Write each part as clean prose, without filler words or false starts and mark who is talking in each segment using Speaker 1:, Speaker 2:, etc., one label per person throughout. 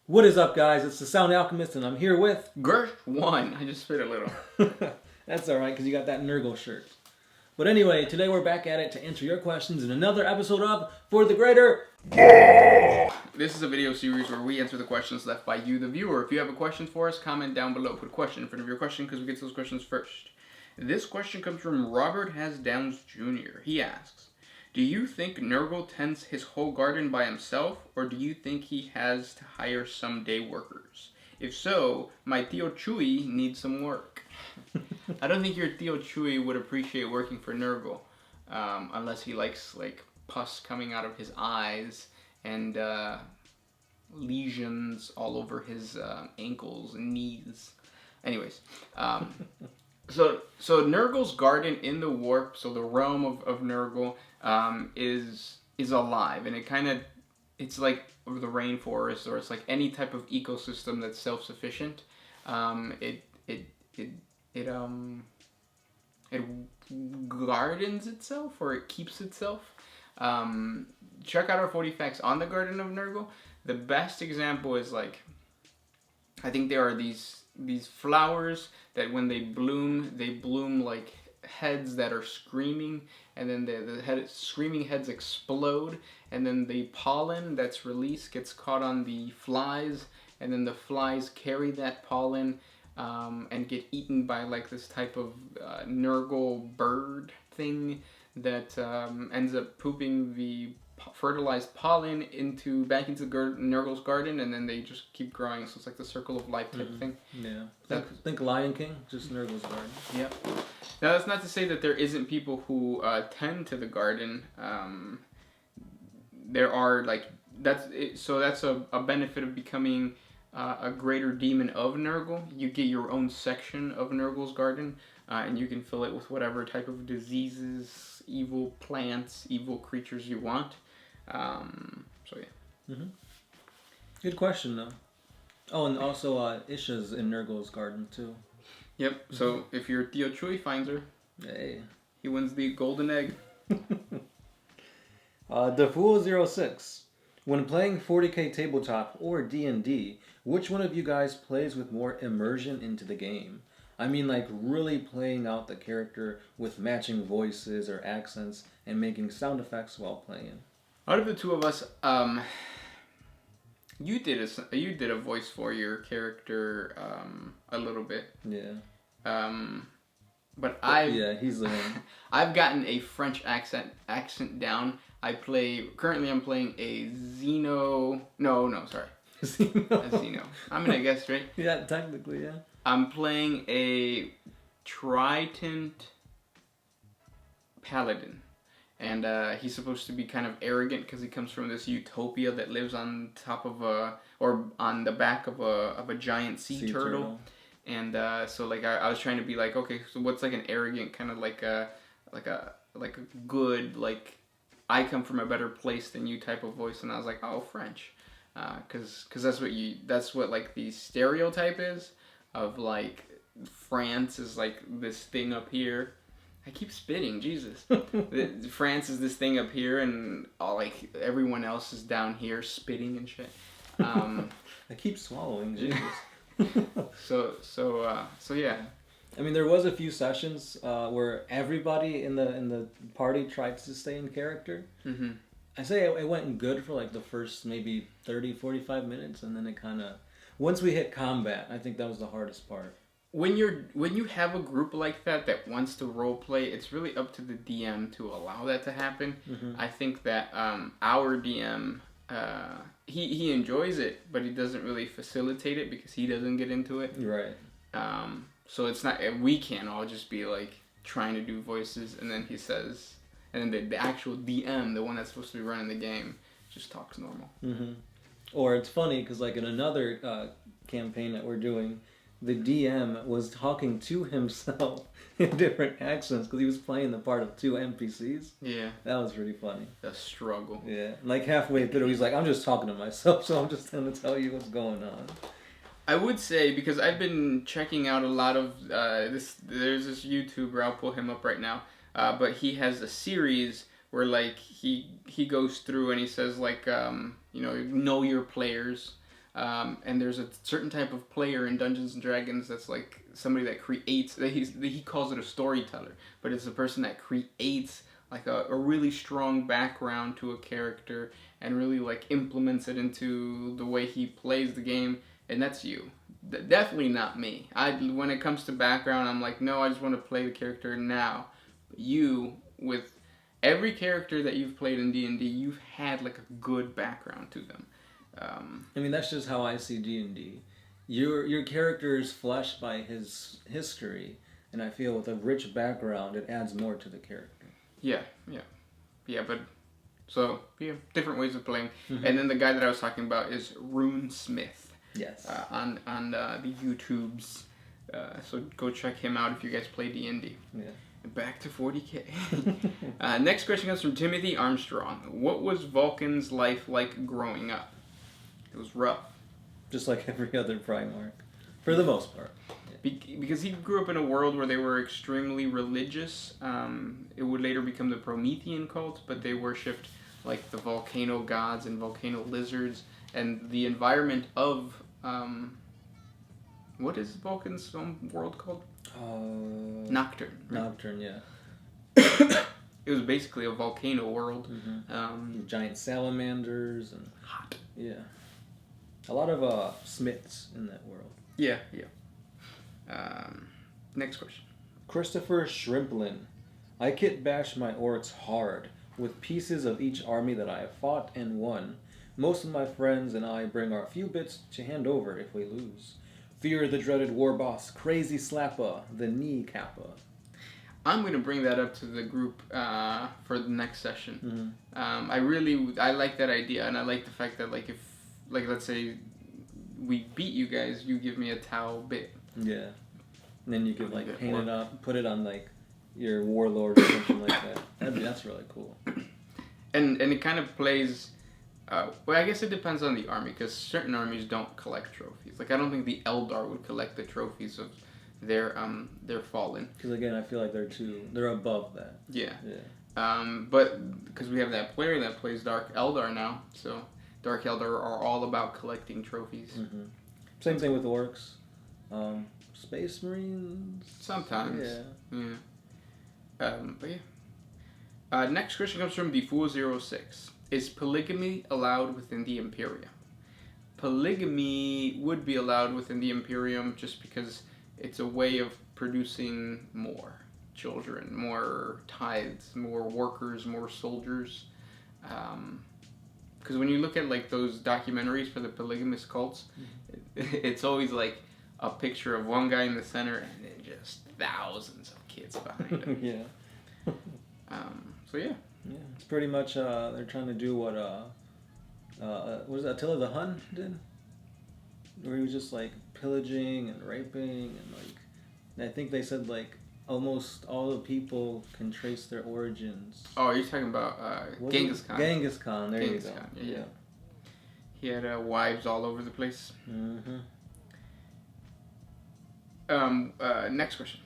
Speaker 1: What is up, guys? It's the Sound Alchemist, and I'm here with...
Speaker 2: One. I just spit a little.
Speaker 1: That's alright, because you got that Nurgle shirt. But anyway, today we're back at it to answer your questions in another episode of For the Greater...
Speaker 2: This is a video series where we answer the questions left by you, the viewer. If you have a question for us, comment down below. Put a question in front of your question, because we get to those questions first. This question comes from Robert Has Downs Jr. He asks, do you think Nergal tends his whole garden by himself, or do you think he has to hire some day workers? If so, my Tío Chuy needs some work. I don't think your Tío Chuy would appreciate working for Nergal, unless he likes like pus coming out of his eyes and lesions all over his ankles and knees. Anyways, So Nergal's garden in the warp, so the realm of Nergal, is alive, and it's like the rainforest, or it's like any type of ecosystem that's self-sufficient. It gardens itself, or it keeps itself. Check out our 40 facts on the Garden of Nergal. The best example is like, I think there are these flowers that when they bloom like heads that are screaming, and then the screaming heads explode, and then the pollen that's released gets caught on the flies, and then the flies carry that pollen and get eaten by like this type of Nurgle bird thing that ends up pooping the fertilized pollen back into Nurgle's garden, and then they just keep growing. So it's like the circle of life type thing.
Speaker 1: Yeah. Think Lion King, just Nurgle's garden.
Speaker 2: Yeah. Now that's not to say that there isn't people who tend to the garden. There are like so that's a benefit of becoming a greater demon of Nergal. You get your own section of Nurgle's garden, and you can fill it with whatever type of diseases, evil plants, evil creatures you want. So yeah.
Speaker 1: Mm-hmm. Good question though. Oh, and also Isha's in Nurgle's garden too.
Speaker 2: Yep. So if your Tío Chuy finds her,
Speaker 1: hey,
Speaker 2: he wins the golden egg.
Speaker 1: DeFool06. When playing 40K tabletop or D&D, which one of you guys plays with more immersion into the game? I mean, like really playing out the character with matching voices or accents and making sound effects while playing.
Speaker 2: Out of the two of us, you did a voice for your character a little bit.
Speaker 1: Yeah.
Speaker 2: But
Speaker 1: he's the one.
Speaker 2: I've gotten a French accent down. Currently I'm playing a Xeno. No, sorry.
Speaker 1: Xeno.
Speaker 2: A Xeno. I mean, I guess, right?
Speaker 1: Yeah, technically, yeah.
Speaker 2: I'm playing a Triton Paladin. And he's supposed to be kind of arrogant because he comes from this utopia that lives on top of or on the back of a giant sea turtle. And so like I was trying to be like, okay, so what's like an arrogant kind of like a good, like I come from a better place than you type of voice. And I was like, oh, French, because that's what like the stereotype is of like France is like this thing up here. I keep spitting, Jesus. France is this thing up here, and like everyone else is down here spitting and shit.
Speaker 1: I keep swallowing, Jesus.
Speaker 2: So yeah.
Speaker 1: I mean, there was a few sessions where everybody in the party tried to stay in character.
Speaker 2: Mm-hmm.
Speaker 1: I say it went good for like the first maybe 30, 45 minutes, and then it kind of... Once we hit combat, I think that was the hardest part.
Speaker 2: When you have a group like that wants to role play, it's really up to the DM to allow that to happen. Mm-hmm. I think that our DM he enjoys it, but he doesn't really facilitate it because he doesn't get into it.
Speaker 1: Right.
Speaker 2: So it's not, we can't all just be like trying to do voices, and then he says, and then the actual DM, the one that's supposed to be running the game, just talks normal.
Speaker 1: Mm-hmm. Or it's funny because like in another campaign that we're doing, the DM was talking to himself in different accents because he was playing the part of two NPCs.
Speaker 2: Yeah.
Speaker 1: That was pretty funny.
Speaker 2: The struggle.
Speaker 1: Yeah. Like halfway through, he's like, I'm just talking to myself, so I'm just going to tell you what's going on.
Speaker 2: I would say, because I've been checking out a lot of there's this YouTuber, I'll pull him up right now, but he has a series where like he goes through and he says like, know your players. And there's a certain type of player in Dungeons and Dragons that's like somebody that creates. He calls it a storyteller, but it's a person that creates like a really strong background to a character and really like implements it into the way he plays the game. And that's you. Definitely not me. When it comes to background, I'm like, no, I just want to play the character now. But you, with every character that you've played in D&D, you've had like a good background to them.
Speaker 1: I mean, that's just how I see D&D. Your character is fleshed by his history, and I feel with a rich background, it adds more to the character.
Speaker 2: Yeah. But so different ways of playing. Mm-hmm. And then the guy that I was talking about is Rune Smith.
Speaker 1: Yes.
Speaker 2: On the YouTubes. So go check him out if you guys play D&D.
Speaker 1: Yeah.
Speaker 2: Back to 40K. Next question comes from Timothy Armstrong. What was Vulcan's life like growing up? It was rough.
Speaker 1: Just like every other Primarch. For the most part.
Speaker 2: Yeah. Because he grew up in a world where they were extremely religious. It would later become the Promethean cult, but they worshipped like the volcano gods and volcano lizards. And the environment of... what is Vulcan's world called? Nocturne. Right?
Speaker 1: Nocturne, yeah.
Speaker 2: It was basically a volcano world.
Speaker 1: Mm-hmm. Giant salamanders and
Speaker 2: hot.
Speaker 1: Yeah, a lot of smiths in that world.
Speaker 2: Yeah. Next question.
Speaker 1: Christopher Shrimplin. I kit bash my orcs hard with pieces of each army that I have fought and won. Most of my friends and I bring our few bits to hand over if we lose. Fear the dreaded war boss, Crazy Slappa, the knee kappa.
Speaker 2: I'm going to bring that up to the group for the next session. Mm-hmm. I like that idea, and I like the fact that like if let's say we beat you guys, you give me a Tau bit.
Speaker 1: Yeah. And then you could like paint it up, put it on like your warlord or something like that. That's really cool.
Speaker 2: And it kind of plays. Well, I guess it depends on the army, because certain armies don't collect trophies. Like, I don't think the Eldar would collect the trophies of their fallen.
Speaker 1: Because again, I feel like they're above that.
Speaker 2: Yeah. But because we have that player that plays Dark Eldar now, so Dark Eldar are all about collecting trophies.
Speaker 1: Mm-hmm. Same thing with orcs. Space Marines.
Speaker 2: Sometimes. Yeah. But yeah. Next question comes from Defool06. Is polygamy allowed within the Imperium? Polygamy would be allowed within the Imperium just because it's a way of producing more children, more tithes, more workers, more soldiers. Because when you look at like those documentaries for the polygamous cults, it's always like a picture of one guy in the center and then just thousands of kids behind him.
Speaker 1: Yeah.
Speaker 2: So yeah.
Speaker 1: Yeah, it's pretty much they're trying to do what was it Attila the Hun did, where he was just like pillaging and raping and like, and I think they said like almost all the people can trace their origins.
Speaker 2: Oh, you're talking about Genghis Khan.
Speaker 1: Genghis Khan, there
Speaker 2: Genghis
Speaker 1: you go.
Speaker 2: Khan, yeah. He had wives all over the place.
Speaker 1: Mm-hmm.
Speaker 2: Next question.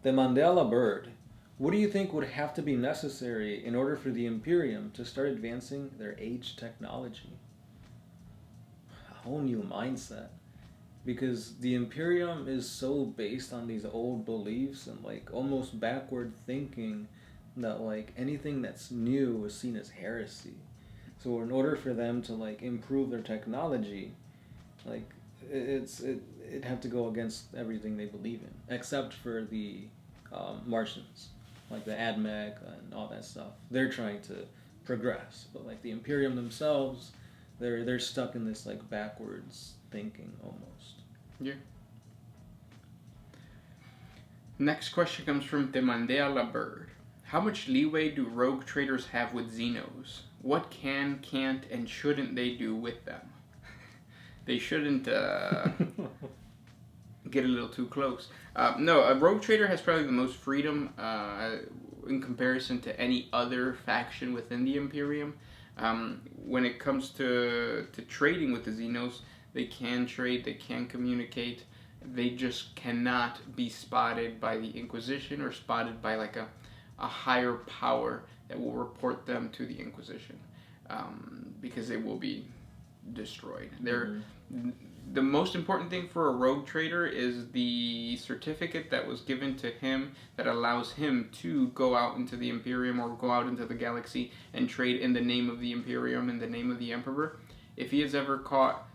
Speaker 1: The Mandela bird. What do you think would have to be necessary in order for the Imperium to start advancing their age technology? A whole new mindset. Because the Imperium is so based on these old beliefs and like almost backward thinking that like anything that's new is seen as heresy. So in order for them to like improve their technology, like it'd have to go against everything they believe in, except for the Martians. Like the AdMech and all that stuff. They're trying to progress. But like the Imperium themselves, they're stuck in this like backwards thinking almost.
Speaker 2: Yeah. Next question comes from Demandea La Bird. How much leeway do rogue traders have with Xenos? What can, can't, and shouldn't they do with them? They shouldn't get a little too close. No, a rogue trader has probably the most freedom in comparison to any other faction within the Imperium. When it comes to trading with the Xenos, they can trade, they can communicate. They just cannot be spotted by the Inquisition or spotted by like a higher power that will report them to the Inquisition. Because they will be destroyed. The most important thing for a rogue trader is the certificate that was given to him that allows him to go out into the Imperium or go out into the galaxy and trade in the name of the Imperium, in the name of the Emperor. If he is ever caught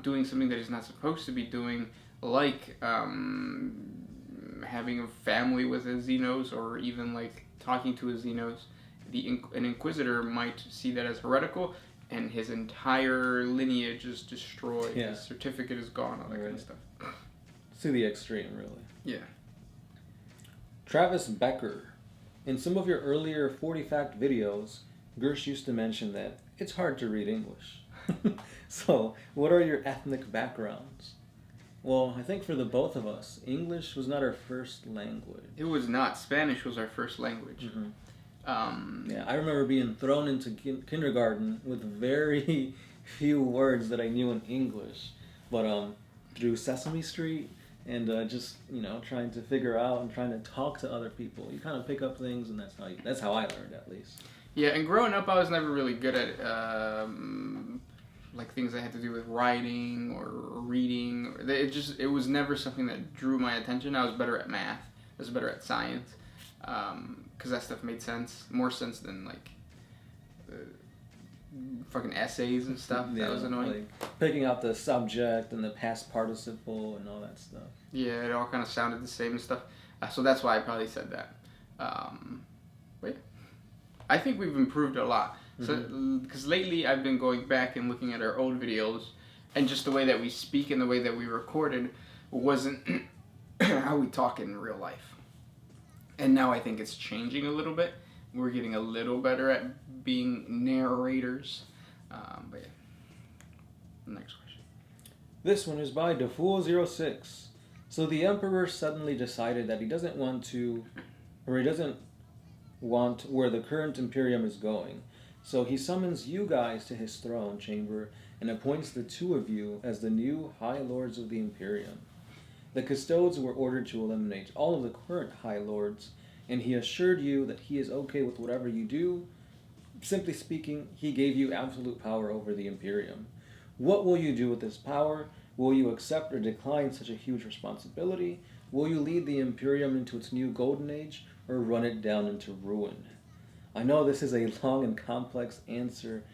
Speaker 2: doing something that he's not supposed to be doing, like having a family with a Xenos, or even like talking to a Xenos, an Inquisitor might see that as heretical, and his entire lineage is destroyed.
Speaker 1: Yeah.
Speaker 2: His certificate is gone, all that kind of stuff.
Speaker 1: To the extreme, really.
Speaker 2: Yeah.
Speaker 1: Travis Becker. In some of your earlier 40 Fact videos, Gersh used to mention that it's hard to read English. So, what are your ethnic backgrounds? Well, I think for the both of us, English was not our first language.
Speaker 2: It was not. Spanish was our first language.
Speaker 1: Mm-hmm. Yeah, I remember being thrown into kindergarten with very few words that I knew in English, but through Sesame Street and just trying to figure out and trying to talk to other people, you kind of pick up things, and that's how I learned, at least.
Speaker 2: Yeah, and growing up, I was never really good at like things that had to do with writing or reading. It was never something that drew my attention. I was better at math. I was better at science. Because that stuff made more sense than like fucking essays and stuff.
Speaker 1: Yeah,
Speaker 2: that was annoying.
Speaker 1: Like picking out the subject and the past participle and all that stuff.
Speaker 2: Yeah, it all kind of sounded the same and stuff. So that's why I probably said that. But yeah, I think we've improved a lot. So because lately I've been going back and looking at our old videos, and just the way that we speak and the way that we recorded wasn't how we talk in real life. And now I think it's changing a little bit. We're getting a little better at being narrators. But yeah. Next question.
Speaker 1: This one is by DeFool06. So the Emperor suddenly decided that he doesn't want where the current Imperium is going. So he summons you guys to his throne chamber and appoints the two of you as the new High Lords of the Imperium. The Custodes were ordered to eliminate all of the current High Lords, and he assured you that he is okay with whatever you do. Simply speaking, he gave you absolute power over the Imperium. What will you do with this power? Will you accept or decline such a huge responsibility? Will you lead the Imperium into its new golden age, or run it down into ruin? I know this is a long and complex answer.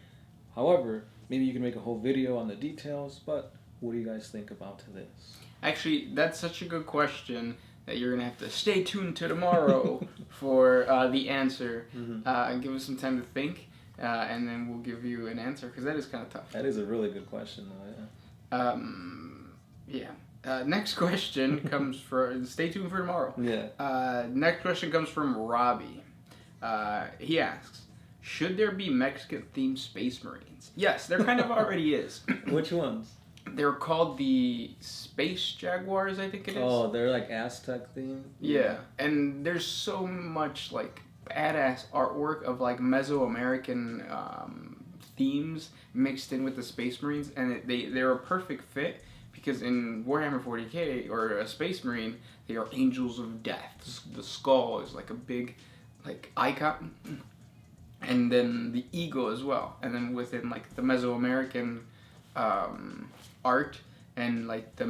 Speaker 1: However, maybe you can make a whole video on the details, but what do you guys think about this?
Speaker 2: Actually, that's such a good question that you're going to have to stay tuned to tomorrow for the answer. And give us some time to think, and then we'll give you an answer, because that is kind of tough.
Speaker 1: That is a really good question, though,
Speaker 2: yeah. Next question comes from... Stay tuned for tomorrow.
Speaker 1: Yeah.
Speaker 2: Next question comes from Robbie. He asks, should there be Mexican-themed Space Marines? Yes, there kind of already is.
Speaker 1: Which ones?
Speaker 2: They're called the Space Jaguars, I think it is.
Speaker 1: Oh, they're like Aztec themed?
Speaker 2: Yeah, and there's so much like badass artwork of like Mesoamerican themes mixed in with the Space Marines, and they're a perfect fit because in Warhammer 40K, or a Space Marine, they are angels of death. The skull is like a big like icon, and then the eagle as well, and then within like the Mesoamerican art and like the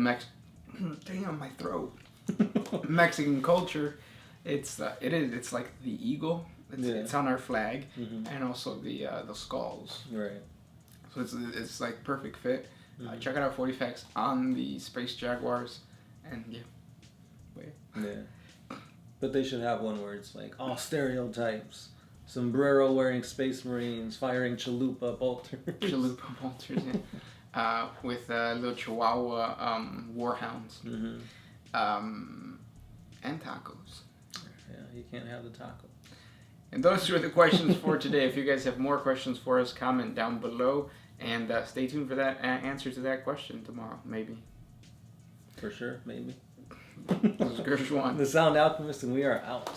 Speaker 2: damn, my throat. Mexican culture, it's like the eagle. It's on our flag, and also the skulls.
Speaker 1: Right.
Speaker 2: So it's like perfect fit. Check out our 40 facts on the Space Jaguars, and
Speaker 1: yeah. But they should have one where it's like all stereotypes. Sombrero wearing Space Marines, firing chalupa bolters.
Speaker 2: Chalupa bolters, yeah. With little Chihuahua warhounds. And tacos.
Speaker 1: Yeah, you can't have the taco.
Speaker 2: And those were the questions for today. If you guys have more questions for us, comment down below. And stay tuned for that answer to that question tomorrow, maybe.
Speaker 1: For sure, maybe.
Speaker 2: This is Gershwan.
Speaker 1: The Sound Alchemist, and we are out.